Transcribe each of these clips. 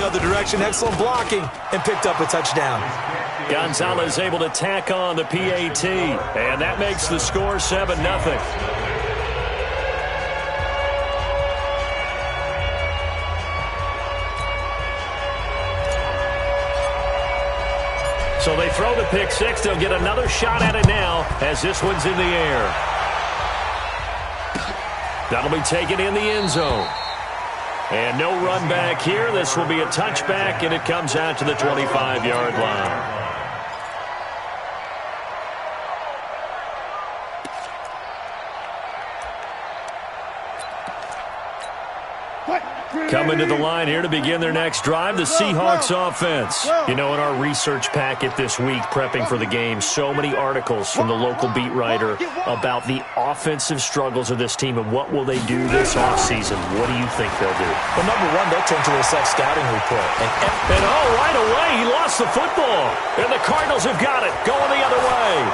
other direction. Excellent blocking and picked up a touchdown. Gonzalez able to tack on the PAT, and that makes the score 7-0. So they throw the pick six. They'll get another shot at it now as this one's in the air. That'll be taken in the end zone. And no run back here. This will be a touchback, and it comes out to the 25-yard line. Coming to the line here to begin their next drive, the Seahawks offense. You know, in our research packet this week, prepping for the game, so many articles from the local beat writer about the offensive struggles of this team and what will they do this offseason. What do you think they'll do? Well, number one, they'll turn to their self-scouting report. And right away, he lost the football. And the Cardinals have got it, going the other way.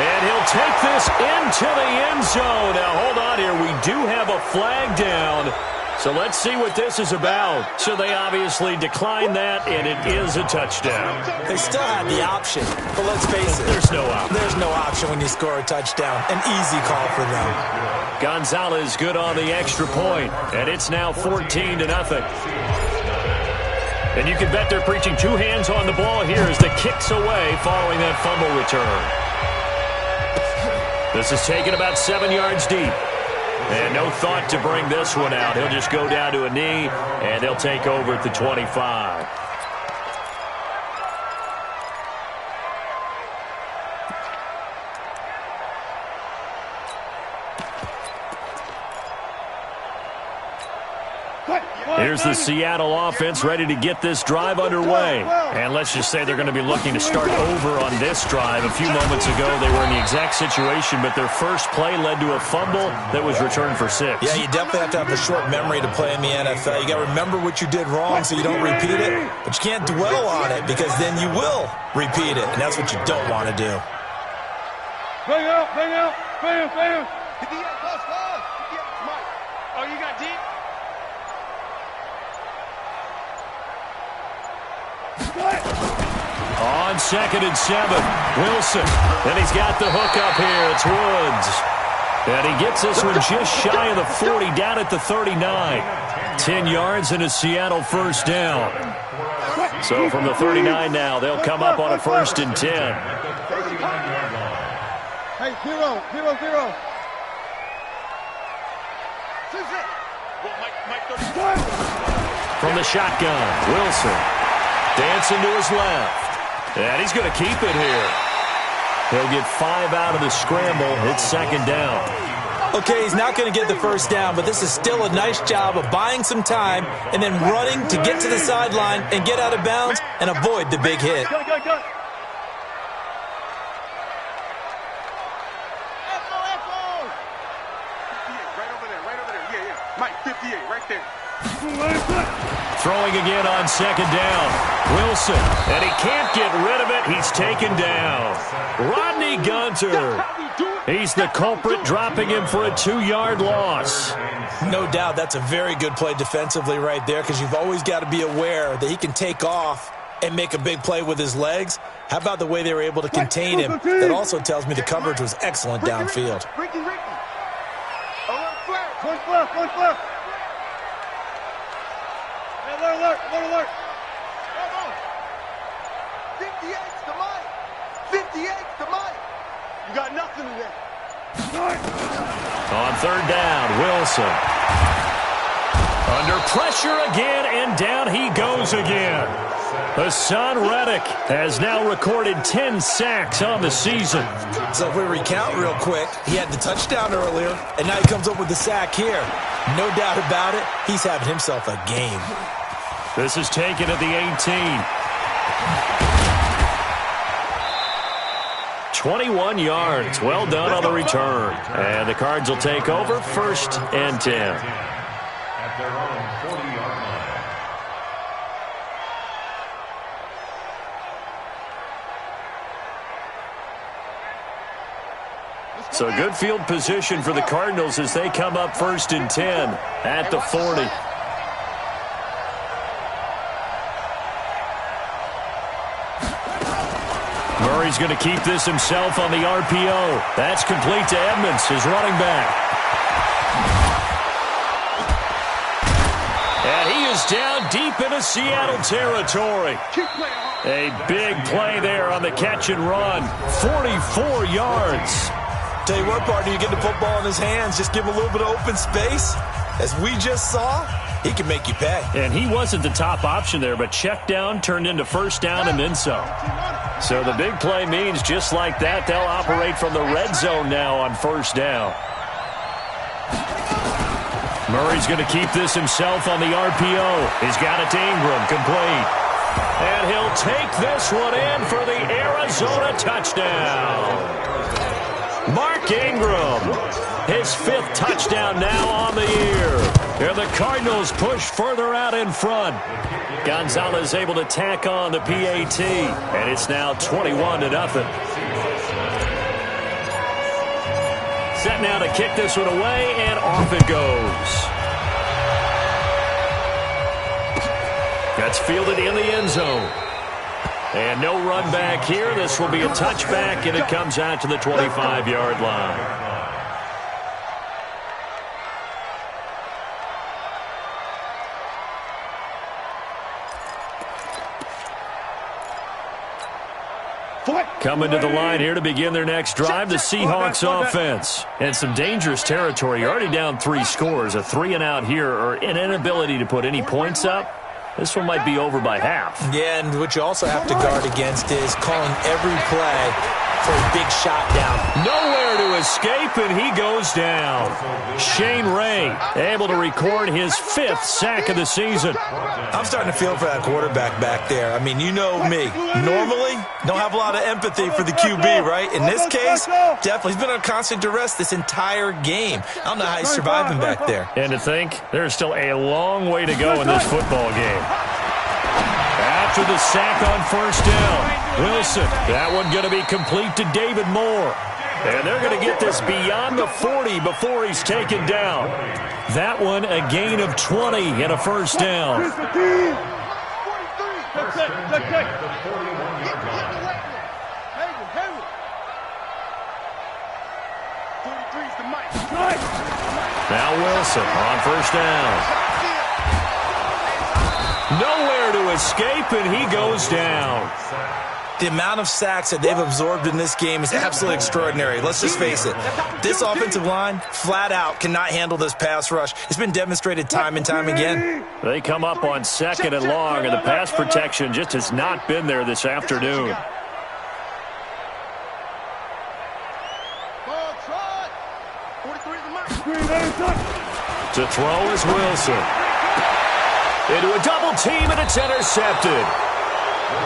And he'll take this into the end zone. Now, hold on here. We do have a flag down. So let's see what this is about. So they obviously declined that, and it is a touchdown. They still had the option, but let's face it. There's no option. There's no option when you score a touchdown. An easy call for them. Gonzalez good on the extra point, and it's now 14-0. And you can bet they're preaching two hands on the ball here as the kick's away following that fumble return. This is taken about 7 yards deep. And no thought to bring this one out. He'll just go down to a knee, and they'll take over at the 25. Here's the Seattle offense ready to get this drive underway. And let's just say they're going to be looking to start over on this drive. A few moments ago, they were in the exact situation, but their first play led to a fumble that was returned for 6. Yeah, you definitely have to have a short memory to play in the NFL. You got to remember what you did wrong so you don't repeat it, but you can't dwell on it because then you will repeat it, and that's what you don't want to do. Bang out, bang out, bang, bang. Oh, you got deep? On 2nd and 7, Wilson. And he's got the hook up here. It's Woods. And he gets this one just shy of the 40, down at the 39. 10 yards and a Seattle first down. So from the 39 now, they'll come up on a 1st and 10. Hey, 0, 0, 0. From the shotgun, Wilson. Dancing to his left. And he's going to keep it here. He'll get 5 out of the scramble. It's 2nd down. Okay, he's not going to get the first down, but this is still a nice job of buying some time and then running to get to the sideline and get out of bounds and avoid the big hit. Go. Right over there. Yeah. Mike, 58, right there. Throwing again on 2nd down. Wilson, and he can't get rid of it. He's taken down. Rodney Gunter. He's the culprit, dropping him for a 2-yard loss. No doubt that's a very good play defensively right there because you've always got to be aware that he can take off and make a big play with his legs. How about the way they were able to contain him? That also tells me the coverage was excellent downfield. Ricky. One flat. Alert. 58's the mic. 58's the mic. You got nothing in there. On 3rd down, Wilson. Under pressure again, and down he goes again. Hassan Reddick has now recorded 10 sacks on the season. So if we recount real quick, he had the touchdown earlier, and now he comes up with the sack here. No doubt about it, he's having himself a game. This is taken at the 18. 21 yards. Well done on the return. And the Cards will take over 1st and 10. At their own 40-yard line. So good field position for the Cardinals as they come up 1st and 10 at the 40. Murray's going to keep this himself on the RPO. That's complete to Edmonds, his running back. And he is down deep into Seattle territory. A big play there on the catch and run. 44 yards. Tell you what, partner, you get the football in his hands, just give him a little bit of open space. As we just saw, he can make you pay. And he wasn't the top option there, but check down turned into first down and then some. So the big play means just like that, they'll operate from the red zone now on first down. Murray's going to keep this himself on the RPO. He's got it to Ingram, complete. And he'll take this one in for the Arizona touchdown. Mark Ingram, his 5th touchdown now on the year. And the Cardinals push further out in front. Gonzalez able to tack on the PAT. And it's now 21-0. Set now to kick this one away, and off it goes. That's fielded in the end zone. And no run back here. This will be a touchback, and it comes out to the 25-yard line. Coming to the line here to begin their next drive, the Seahawks offense. And some dangerous territory. You're already down 3 scores. A 3-and-out here, or an inability to put any points up. This one might be over by half. Yeah, and what you also have to guard against is calling every play for a big shot down. Nowhere to escape, and he goes down. Shane Ray able to record his 5th sack of the season. I'm starting to feel for that quarterback back there. I mean, you know me. Normally, don't have a lot of empathy for the QB, right? In this case, definitely. He's been on constant duress this entire game. I don't know how he's surviving back there. And to think, there's still a long way to go in this football game. After the sack on first down, Wilson. That one going to be complete to David Moore. And they're going to get this beyond the 40 before he's taken down. That one a gain of 20 and a first down. Now Wilson on first down. Nowhere to escape, and he goes down. The amount of sacks that they've absorbed in this game is absolutely extraordinary. Let's just face it. This offensive line, flat out, cannot handle this pass rush. It's been demonstrated time and time again. They come up on 2nd and long, and the pass protection just has not been there this afternoon. To throw is Wilson. Into a double team, and it's intercepted.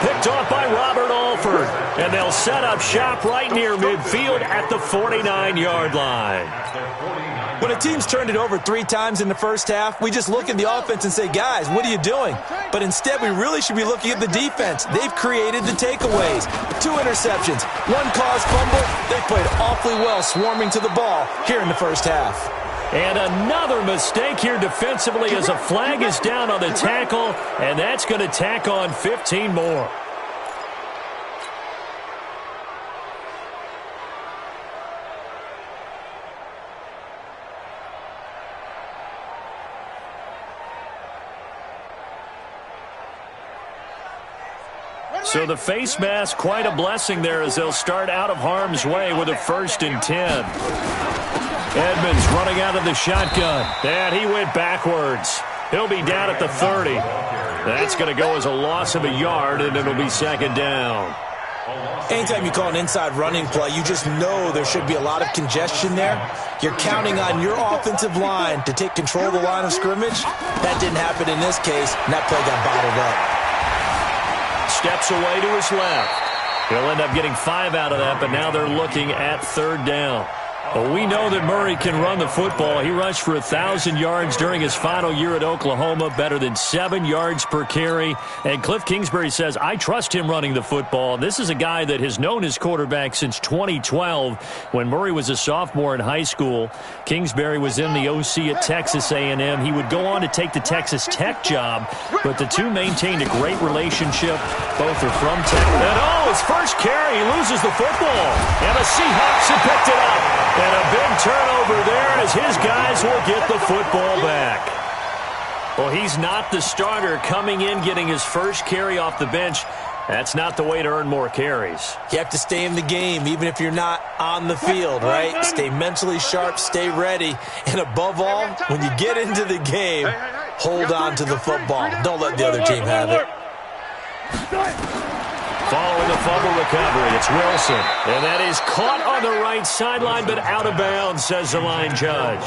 Picked off by Robert Alford. And they'll set up shop right near midfield at the 49-yard line. When a team's turned it over 3 times in the first half, we just look at the offense and say, guys, what are you doing? But instead, we really should be looking at the defense. They've created the takeaways. 2 interceptions, 1 caused fumble. They played awfully well swarming to the ball here in the first half. And another mistake here defensively as a flag is down on the tackle, and that's going to tack on 15 more. So the face mask, quite a blessing there as they'll start out of harm's way with a 1st and 10. Edmonds running out of the shotgun. And he went backwards. He'll be down at the 30. That's going to go as a loss of a yard, and it'll be 2nd down. Anytime you call an inside running play, you just know there should be a lot of congestion there. You're counting on your offensive line to take control of the line of scrimmage. That didn't happen in this case, and that play got bottled up. Steps away to his left. He'll end up getting 5 out of that, but now they're looking at 3rd down. Well, we know that Murray can run the football. He rushed for 1,000 yards during his final year at Oklahoma, better than 7 yards per carry. And Cliff Kingsbury says, I trust him running the football. This is a guy that has known his quarterback since 2012 when Murray was a sophomore in high school. Kingsbury was in the OC at Texas A&M. He would go on to take the Texas Tech job, but the two maintained a great relationship. Both are from Texas. And his first carry, he loses the football. And the Seahawks have picked it up. And a big turnover there as his guys will get the football back. Well, he's not the starter coming in, getting his first carry off the bench. That's not the way to earn more carries. You have to stay in the game, even if you're not on the field, right? Stay mentally sharp, stay ready. And above all, when you get into the game, hold on to the football. Don't let the other team have it. Following the fumble recovery, it's Wilson. And that is caught on the right sideline, but out of bounds, says the line judge.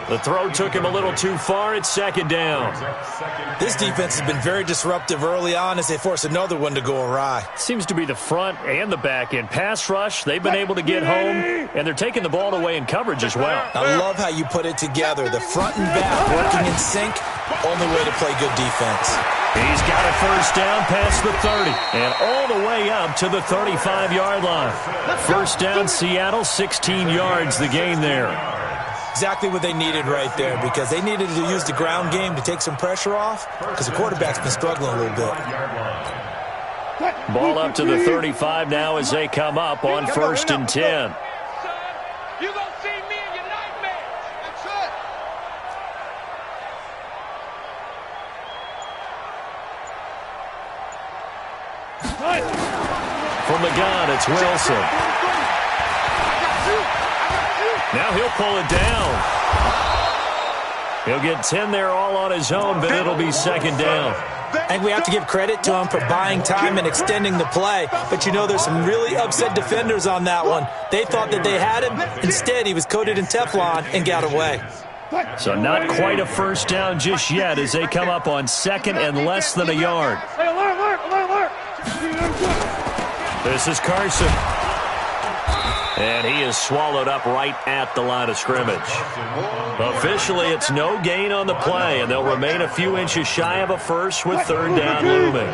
The throw took him a little too far. It's second down. This defense has been very disruptive early on as they force another one to go awry. Seems to be the front and the back end. Pass rush, they've been able to get home, and they're taking the ball away in coverage as well. I love how you put it together. The front and back working in sync, only way to play good defense. He's got a first down past the 30 and all the way up to the 35-yard line. First down, Seattle, 16 yards the gain there. Exactly what they needed right there because they needed to use the ground game to take some pressure off because the quarterback's been struggling a little bit. Ball up to the 35 now as they come up on 1st and 10. You gonna see me in your nightmares. That's it. From the gun, it's Wilson. Now he'll pull it down. He'll get 10 there all on his own, but it'll be second down. I think we have to give credit to him for buying time and extending the play. But, you know, there's some really upset defenders on that one. They thought that they had him. Instead, he was coated in Teflon and got away. So not quite a first down just yet as they come up on 2nd and less than a yard. This is Carson. And he is swallowed up right at the line of scrimmage. Officially, it's no gain on the play, and they'll remain a few inches shy of a first with 3rd down looming.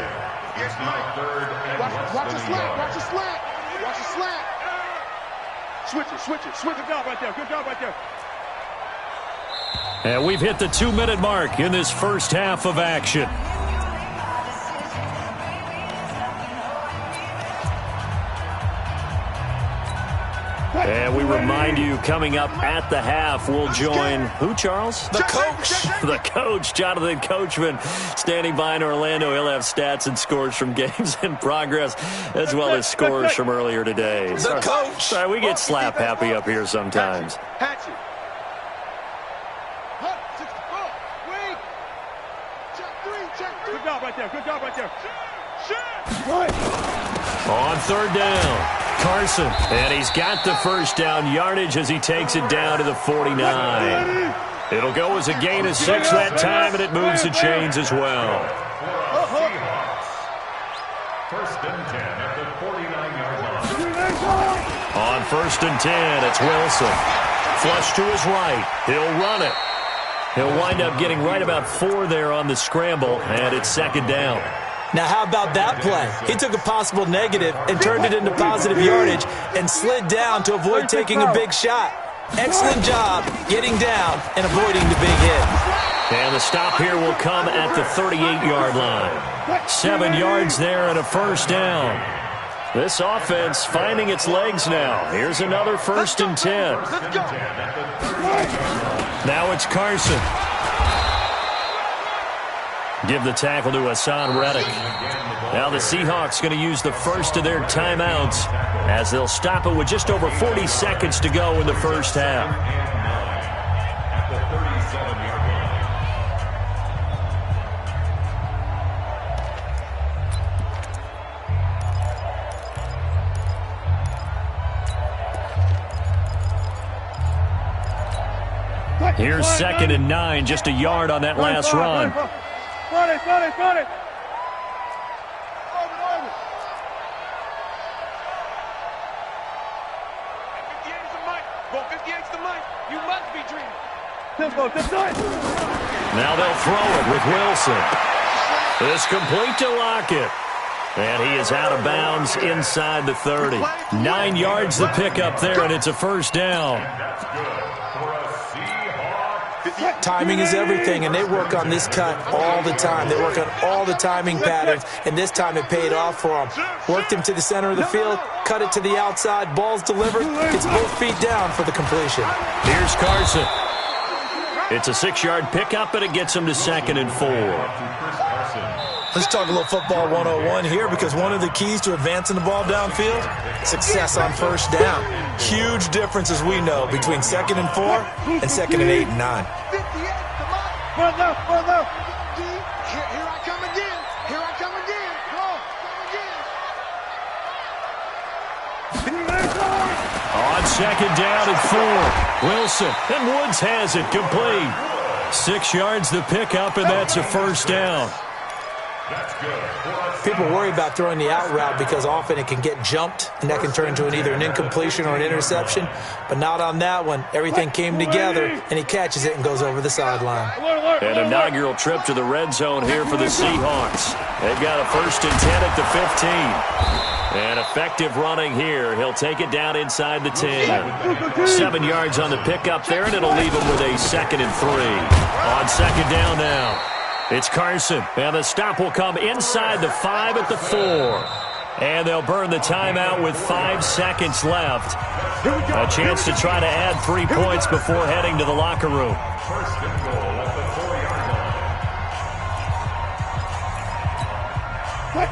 Watch the slack. Watch the slack. Watch the slack. Switch it. Good job right there. And we've hit the 2-minute mark in this first half of action. And we remind you, coming up at the half, we'll join who, Charles? The coach. The coach, Jonathan Coachman, standing by in Orlando. He'll have stats and scores from games in progress, as well as scores from earlier today. The coach. Sorry, we get slap happy up here sometimes. Hatchet. Hut, 64. Wing. Check 3. Good job right there. On 3rd down, Carson. And he's got the first down yardage as he takes it down to the 49. It'll go as a gain of 6 that time, and it moves the chains as well. First and 10 at the 49-yard line. On 1st and 10, it's Wilson. Flush to his right. He'll run it. He'll wind up getting right about 4 there on the scramble, and it's 2nd down. Now, how about that play? He took a possible negative and turned it into positive yardage and slid down to avoid taking a big shot. Excellent job getting down and avoiding the big hit. And the stop here will come at the 38-yard line. 7 yards there and a first down. This offense finding its legs now. Here's another 1st and 10. Now it's Carson. Give the tackle to Hassan Reddick. Now the Seahawks going to use the first of their timeouts as they'll stop it with just over 40 seconds to go in the first half. At the 37-yard line. Here's 2nd and 9, just a yard on that last run. Got it. Over. Mike. You must be dreaming. Now they'll throw it with Wilson. It's complete to Lockett. And he is out of bounds inside the 30. 9 yards to pick up there, and it's a first down. Timing is everything, and they work on this cut all the time. They work on all the timing patterns, and this time it paid off for them. Worked him to the center of the field, cut it to the outside, ball's delivered, gets both feet down for the completion. Here's Carson. It's a 6-yard pickup, and it gets him to 2nd and 4. Let's talk a little football 101 here, because one of the keys to advancing the ball downfield, success on first down. Huge difference, as we know, between 2nd and 4 and 2nd and 8 and 9. 58 to Mike. Run left. Here I come again. Come on. On 2nd down and 4. Wilson, and Woods has it complete. 6 yards to pick up, and that's a first down. People worry about throwing the out route because often it can get jumped, and that can turn into either an incompletion or an interception. But not on that one. Everything came together, and he catches it and goes over the sideline. An inaugural trip to the red zone here for the Seahawks. They've got a 1st and 10 at the 15. And effective running here. He'll take it down inside the 10. 7 yards on the pickup there, and it'll leave him with a 2nd and 3. On 2nd down now. It's Carson, and the stop will come inside the 5 at the 4. And they'll burn the timeout with 5 seconds left. A chance to try to add 3 points before heading to the locker room.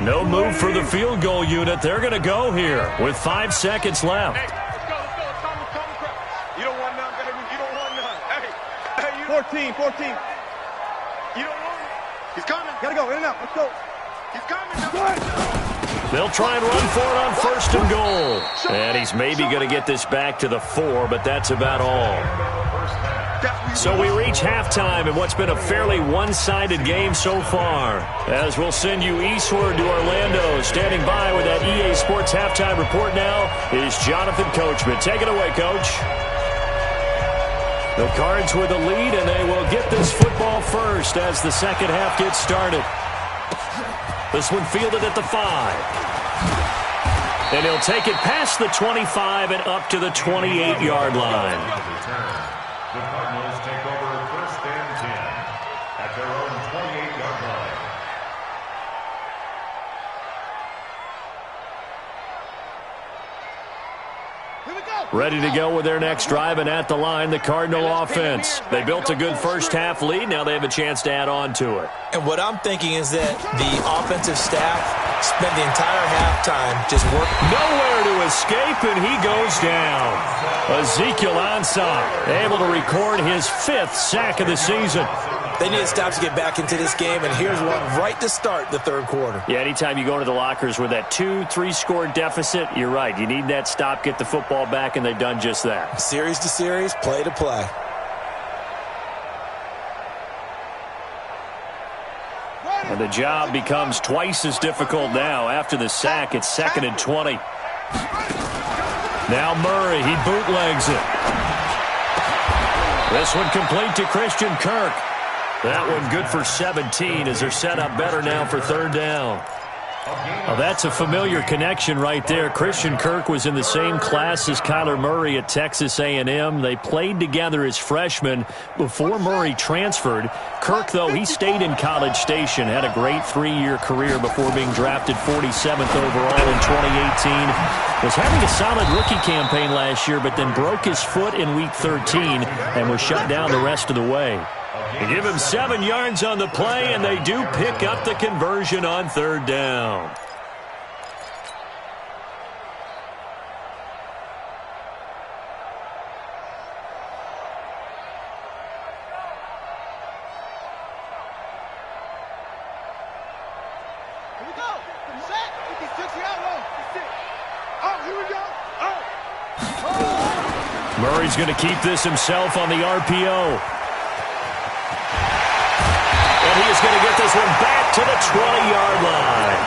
No move for the field goal unit. They're going to go here with 5 seconds left. Hey, let's go. You don't want none, baby. You don't want none. Hey, 14. You don't want it. He's coming. Gotta go. In and out. Let's go. He's coming. They'll try and run for it on 1st and goal. And he's maybe going to get this back to the 4, but that's about all. So we reach halftime in what's been a fairly one-sided game so far. As we'll send you eastward to Orlando. Standing by with that EA Sports halftime report now is Jonathan Coachman. Take it away, Coach. The Cards with the lead, and they will get this football first as the second half gets started. This one fielded at the 5. And he'll take it past the 25 and up to the 28-yard line. The Cardinals take over 1st and 10 at their own 28-yard line. Ready to go with their next drive, and at the line, the Cardinal offense. They built a good first-half lead. Now they have a chance to add on to it. And what I'm thinking is that the offensive staff spent the entire halftime just working. Nowhere to escape, and he goes down. Ezekiel Ansah able to record his 5th sack of the season. They need to stop to get back into this game, and here's one right to start the 3rd quarter. Yeah, anytime you go into the lockers with that 2-3 score deficit, you're right. You need that stop, get the football back, and they've done just that. Series to series, play to play. And the job becomes twice as difficult now. After the sack, it's 2nd and 20. Now Murray, he bootlegs it. This one complete to Christian Kirk. That one good for 17 as they're set up better now for 3rd down. Well, that's a familiar connection right there. Christian Kirk was in the same class as Kyler Murray at Texas A&M. They played together as freshmen before Murray transferred. Kirk, though, he stayed in College Station, had a great 3-year career before being drafted 47th overall in 2018. Was having a solid rookie campaign last year, but then broke his foot in Week 13 and was shut down the rest of the way. They give him 7 yards on the play, and they do pick up the conversion on 3rd down. Here we go. Set. 56-yard line. Oh, here we go. Oh. Murray's going to keep this himself on the RPO. And he is going to get this one back to the 20-yard line.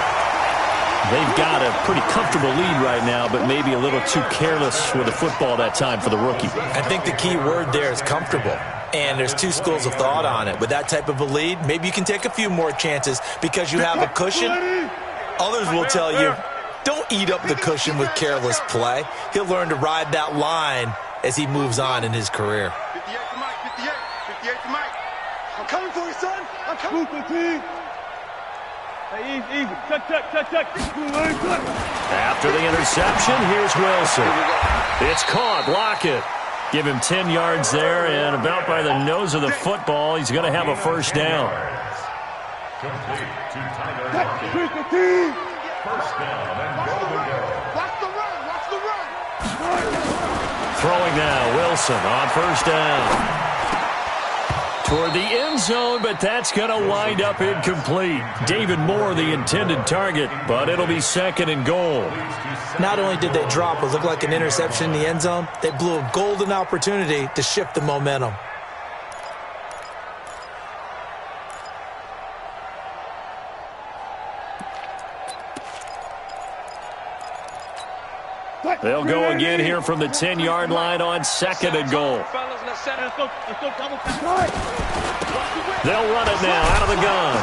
They've got a pretty comfortable lead right now, but maybe a little too careless with the football that time for the rookie. I think the key word there is comfortable. And there's two schools of thought on it. With that type of a lead, maybe you can take a few more chances because you have a cushion. Others will tell you, don't eat up the cushion with careless play. He'll learn to ride that line as he moves on in his career. 58 to Mike, 58 to Mike. I'm coming for you, son. I'm coming for you. Hey, easy. Check. After the interception, here's Wilson. It's caught. Lock it. Give him 10 yards there, and about by the nose of the football, he's going to have a first down. Complete to Tyler Lockett. First down and go. Watch the run. Throwing now, Wilson on first down. Toward the end zone, but that's going to wind up incomplete. David Moore, the intended target, but it'll be second and goal. Not only did they drop what looked like an interception in the end zone, they blew a golden opportunity to shift the momentum. They'll go again here from the 10-yard line on second and goal. They'll run it now out of the gun.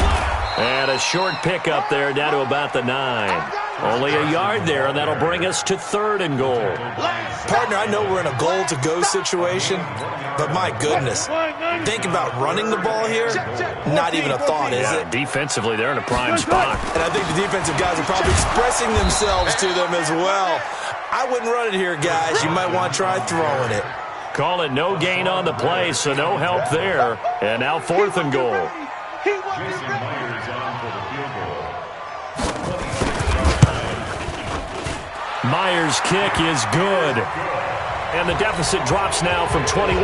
And a short pickup there down to about the 9. Only a yard there, and that'll bring us to third and goal. Partner, I know we're in a goal-to-go situation, but my goodness, think about running the ball here. Not even a thought, is it? Defensively, they're in a prime spot. And I think the defensive guys are probably expressing themselves to them as well. I wouldn't run it here, guys. You might want to try throwing it. Call it no gain on the play, so no help there. And now fourth and goal. Jason Myers on for the field goal. Myers' kick is good. And the deficit drops now from 21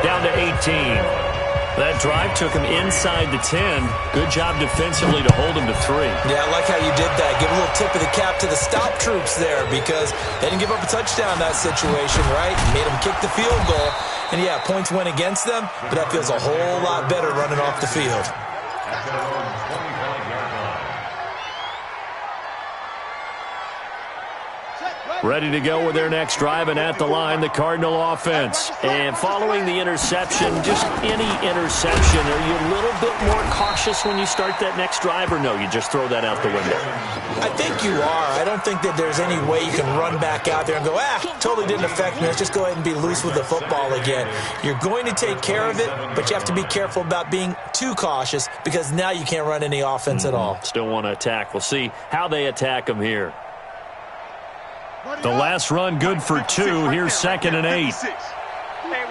down to 18. That drive took him inside the 10. Good job defensively to hold him to 3. Yeah, I like how you did that. Give a little tip of the cap to the stop troops there because they didn't give up a touchdown in that situation, right? Made them kick the field goal. And, yeah, points went against them, but that feels a whole lot better running off the field. At their own 25-yard line. Ready to go with their next drive, and at the line, the Cardinal offense. And following the interception, just any interception, are you a little bit more cautious when you start that next drive, or no, you just throw that out the window? I think you are. I don't think that there's any way you can run back out there and go, totally didn't affect me. Let's just go ahead and be loose with the football again. You're going to take care of it, but you have to be careful about being too cautious because now you can't run any offense at all. Still want to attack. We'll see how they attack them here. The last run good for 2. Here's second and 8. Hey, we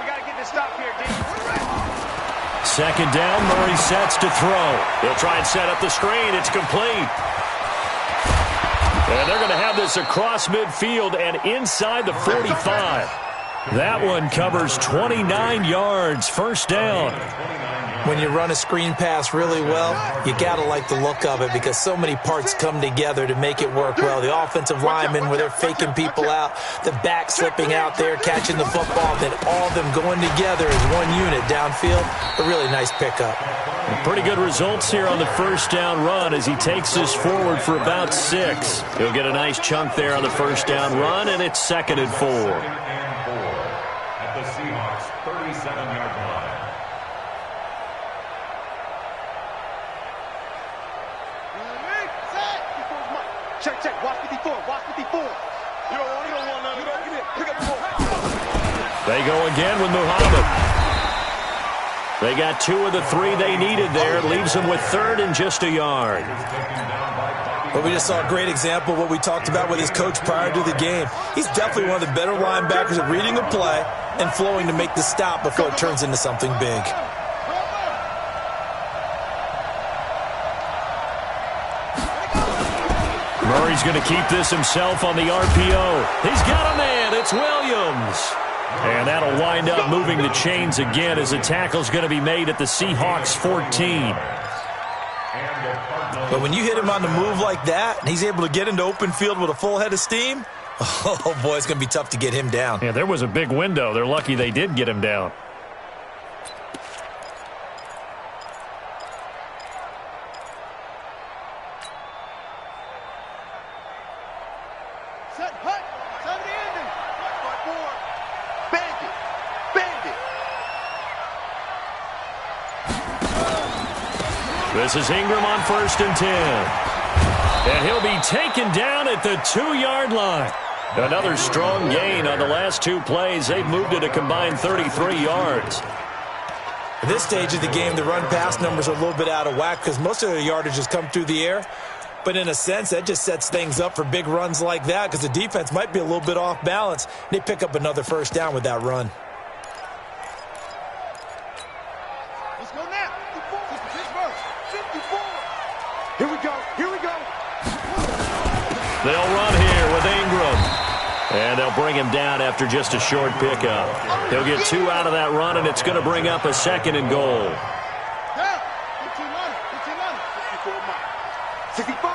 got to get this stop here, D. Second down, Murray sets to throw. He'll try and set up the screen. It's complete. And they're going to have this across midfield and inside the 45. That one covers 29 yards. First down. When you run a screen pass really well, you got to like the look of it because so many parts come together to make it work well. The offensive linemen where they're faking people out, the back slipping out there, catching the football, then all of them going together as one unit downfield. A really nice pickup. Pretty good results here on the first down run as he takes this forward for about 6. He'll get a nice chunk there on the first down run, and it's second and 4. At the Seahawks 37-yard line. Check. Watch 54. You don't want none. Get in. Pick up the ball. They go again with Muhammad. They got 2 of the 3 they needed there. It leaves them with third and just a yard. Well, we just saw a great example of what we talked about with his coach prior to the game. He's definitely one of the better linebackers at reading a play and flowing to make the stop before it turns into something big. Murray's going to keep this himself on the RPO. He's got a man. It's Williams. And that'll wind up moving the chains again as the tackle's going to be made at the Seahawks 14. But when you hit him on the move like that, and he's able to get into open field with a full head of steam, oh, boy, it's going to be tough to get him down. Yeah, there was a big window. They're lucky they did get him down. This is Ingram on 1st and 10. And he'll be taken down at the 2-yard line. Another strong gain on the last 2 plays. They've moved it a combined 33 yards. At this stage of the game, the run-pass numbers are a little bit out of whack because most of the yardage has come through the air. But in a sense, that just sets things up for big runs like that because the defense might be a little bit off balance. They pick up another 1st down with that run. Let's go now. 54. Here we go. They'll run here with Ingram. And they'll bring him down after just a short pickup. He'll get 2 out of that run, and it's going to bring up a 2nd and goal. 65.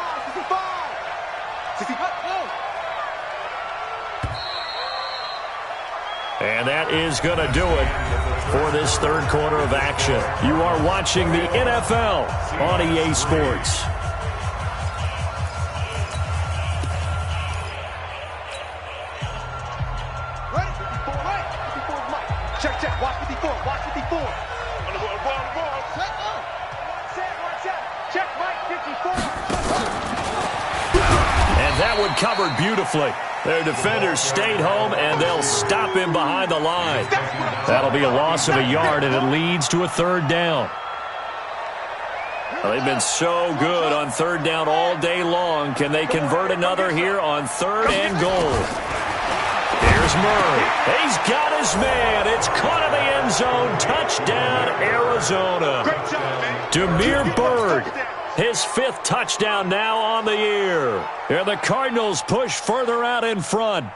And that is going to do it for this 3rd quarter of action. You are watching the NFL on EA Sports. Check. Watch 54. On the ball. Check, Mike, 54. And that one covered beautifully. Their defenders stayed home, and they'll stop him behind the line. That'll be a loss of a yard, and it leads to a 3rd down. Well, they've been so good on 3rd down all day long. Can they convert another here on 3rd and goal? Here's Murray. He's got his man. It's caught in the end zone. Touchdown, Arizona. Demir Bird. His 5th touchdown now on the year. And the Cardinals push further out in front.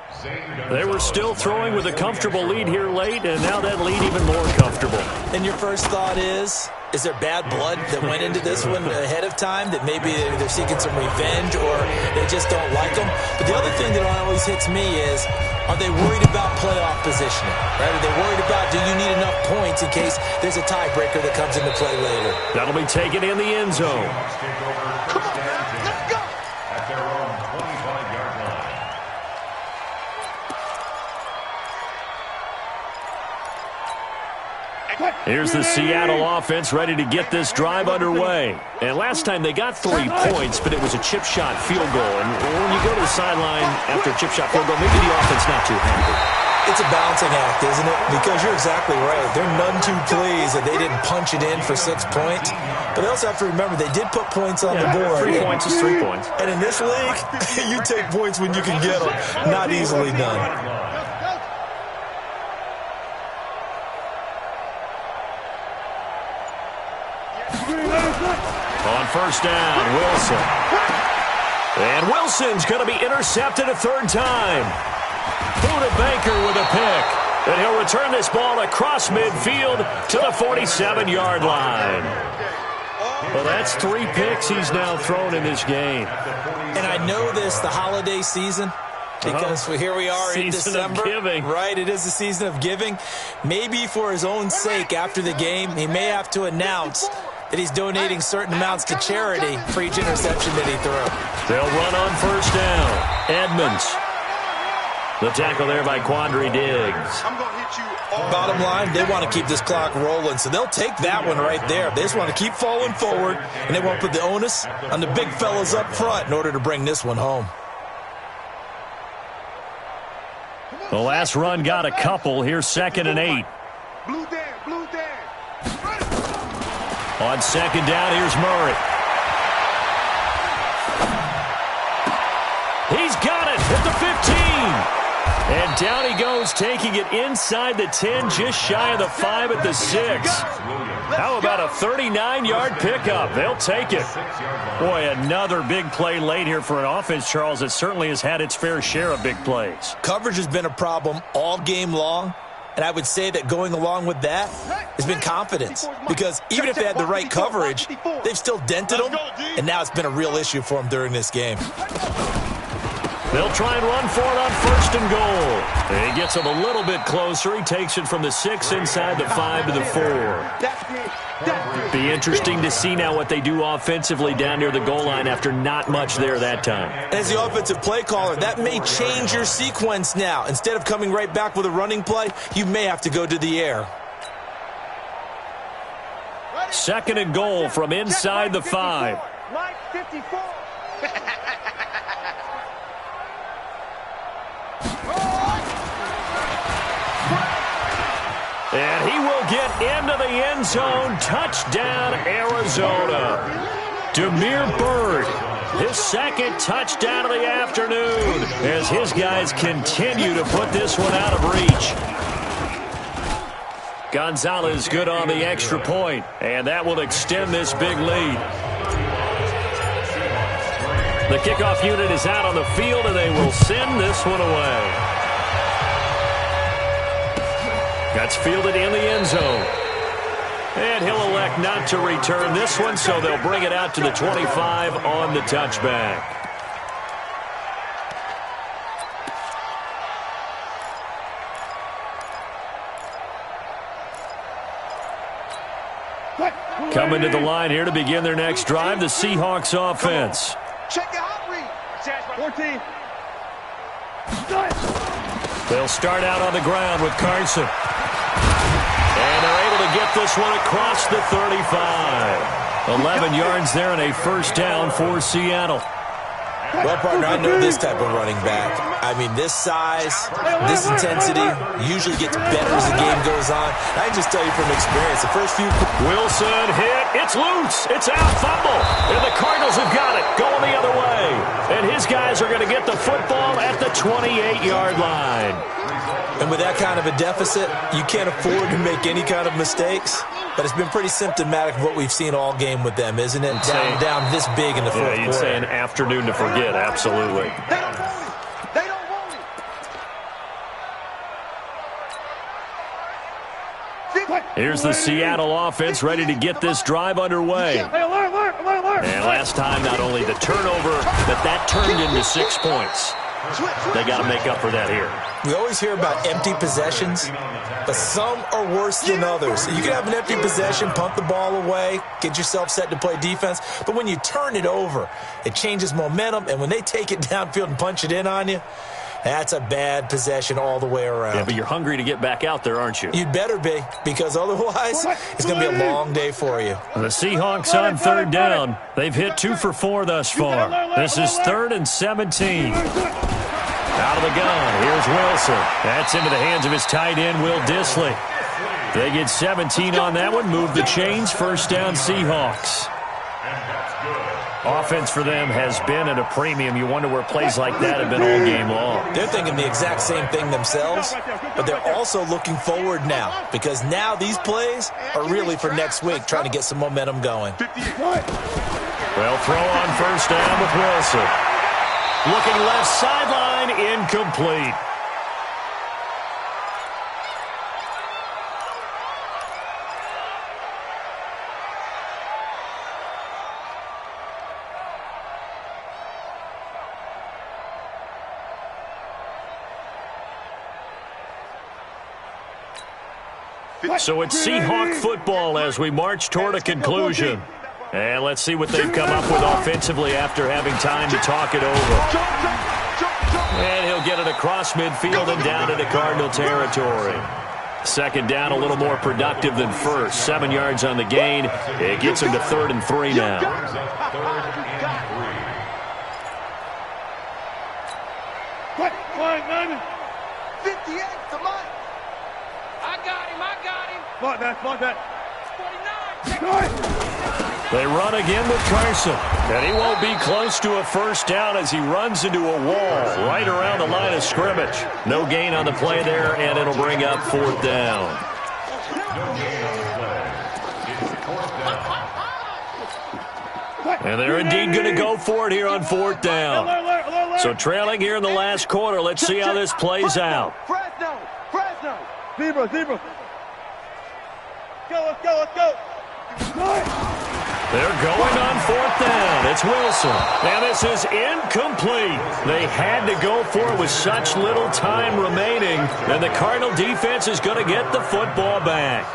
They were still throwing with a comfortable lead here late, and now that lead even more comfortable. And your first thought is there bad blood that went into this one ahead of time, that maybe they're seeking some revenge or they just don't like them? But the other thing that always hits me is, are they worried about playoff positioning? Right? Are they worried about, do you need enough points in case there's a tiebreaker that comes into play later? That'll be taken in the end zone. Come on, man. Let's go. At their own 25-yard line. Here's the Seattle offense ready to get this drive underway. And last time they got 3 points, but it was a chip shot field goal. And when you go to the sideline after a chip shot field goal, maybe the offense not too happy. It's a balancing act, isn't it? Because you're exactly right. They're none too pleased that they didn't punch it in for 6 points. But they also have to remember they did put points on the board. 3 points is 3 points. And in this league, you take points when you can get them. Not easily done. On 1st down, Wilson. And Wilson's going to be intercepted a 3rd time. Buda Baker with a pick. And he'll return this ball across midfield to the 47-yard line. Well, that's 3 picks he's now thrown in this game. And I know this, the holiday season, because here we are in December. Season of giving. Right, it is the season of giving. Maybe for his own sake after the game, he may have to announce that he's donating certain amounts to charity for each interception that he threw. They'll run on 1st down. Edmonds. The tackle there by Quandre Diggs. I'm going to hit you all. Bottom line, they want to keep this clock rolling, so they'll take that one right there. They just want to keep falling forward, and they won't put the onus on the big fellas up front in order to bring this one home. The last run got a couple. Here's 2nd and 8. Blue Dan. On 2nd down, here's Murray. He's got it at the 15. And down he goes, taking it inside the 10, just shy of the 5 at the 6. How about a 39-yard pickup? They'll take it. Boy, another big play late here for an offense, Charles, that certainly has had its fair share of big plays. Coverage has been a problem all game long. And I would say that going along with that has been confidence. Because even if they had the right coverage, they've still dented them. And now it's been a real issue for them during this game. They'll try and run for it on 1st and goal. And he gets him a little bit closer. He takes it from the 6 inside the 5 to the 4. Be interesting to see now what they do offensively down near the goal line after not much there that time. As the offensive play caller, that may change your sequence now. Instead of coming right back with a running play, you may have to go to the air. Second and goal from inside the 5. Mike 54. And he will get into the end zone. Touchdown, Arizona. Damiere Byrd, his second touchdown of the afternoon as his guys continue to put this one out of reach. Gonzalez good on the extra point, and that will extend this big lead. The kickoff unit is out on the field, and they will send this one away. That's fielded in the end zone. And he'll elect not to return this one, so they'll bring it out to the 25 on the touchback. Coming to the line here to begin their next drive, the Seahawks offense. Check your hot read. 14. They'll start out on the ground with Carson. And they're able to get this one across the 35. 11 yards there and a first down for Seattle. Well, partner, I know this type of running back. I mean, this size, this intensity usually gets better as the game goes on. I can just tell you from experience, the first few... Wilson hit. It's loose. It's out. Fumble. And the Cardinals have got it. Going the other way. And his guys are going to get the football at the 28-yard line. And with that kind of a deficit, you can't afford to make any kind of mistakes. But it's been pretty symptomatic of what we've seen all game with them, isn't it? Down this big in the fourth quarter. Yeah, you'd say an afternoon to forget, absolutely. They don't want it. Here's the Seattle offense ready to get this drive underway. And last time, not only the turnover, but that turned into 6 points. They got to make up for that here. We always hear about empty possessions, but some are worse than others. You can have an empty possession, punt the ball away, get yourself set to play defense, but when you turn it over, it changes momentum, and when they take it downfield and punch it in on you, that's a bad possession all the way around. Yeah, but you're hungry to get back out there, aren't you? You'd better be, because otherwise, it's going to be a long day for you. The Seahawks on third down. They've hit 2 for 4 thus far. This is 3rd and 17. Out of the gun, here's Wilson. That's into the hands of his tight end, Will Dissly. They get 17 on that one, move the chains, first down Seahawks. Offense for them has been at a premium. You wonder where plays like that have been all game long. They're thinking the exact same thing themselves, but they're also looking forward now, because now these plays are really for next week, trying to get some momentum going. Well, throw on first down with Wilson. Looking left sideline, incomplete. So it's Seahawk football as we march toward a conclusion. And let's see what they've come up with offensively after having time to talk it over. And he'll get it across midfield and down into Cardinal territory. Second down, a little more productive than first. 7 yards on the gain. It gets him to 3rd and 3 now. 58 to Mike. I got him. Spot that. 49. They run again with Carson. And he won't be close to a first down as he runs into a wall right around the line of scrimmage. No gain on the play there, and it'll bring up 4th down. And they're indeed going to go for it here on 4th down. So trailing here in the last quarter. Let's see how this plays out. Fresno. Zebra. Let's go. They're going on 4th down. It's Wilson. And this is incomplete. They had to go for it with such little time remaining. And the Cardinal defense is going to get the football back.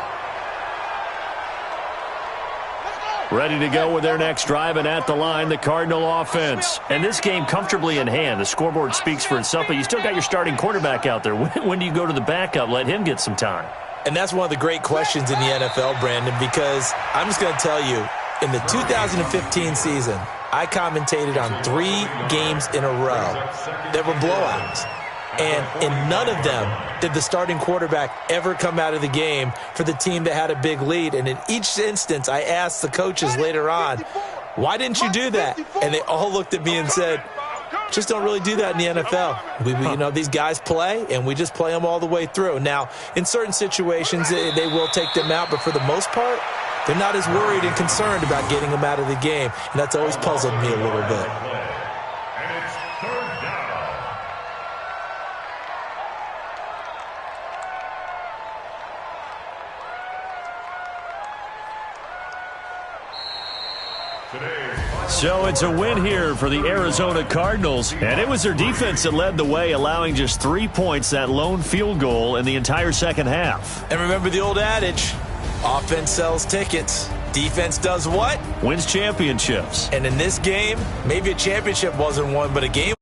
Ready to go with their next drive, and at the line, the Cardinal offense. And this game comfortably in hand. The scoreboard speaks for itself, but you still got your starting quarterback out there. When do you go to the backup? Let him get some time. And that's one of the great questions in the NFL, Brandon, because I'm just going to tell you, in the 2015 season, I commentated on 3 games in a row that were blowouts. And in none of them did the starting quarterback ever come out of the game for the team that had a big lead. And in each instance, I asked the coaches later on, why didn't you do that? And they all looked at me and said, just don't really do that in the NFL. You know, these guys play, and we just play them all the way through. Now, in certain situations, they will take them out, but for the most part, they're not as worried and concerned about getting them out of the game. And that's always puzzled me a little bit. So it's a win here for the Arizona Cardinals, and it was their defense that led the way, allowing just 3 points, that lone field goal in the entire second half. And remember the old adage, offense sells tickets. Defense does what? Wins championships. And in this game, maybe a championship wasn't won, but a game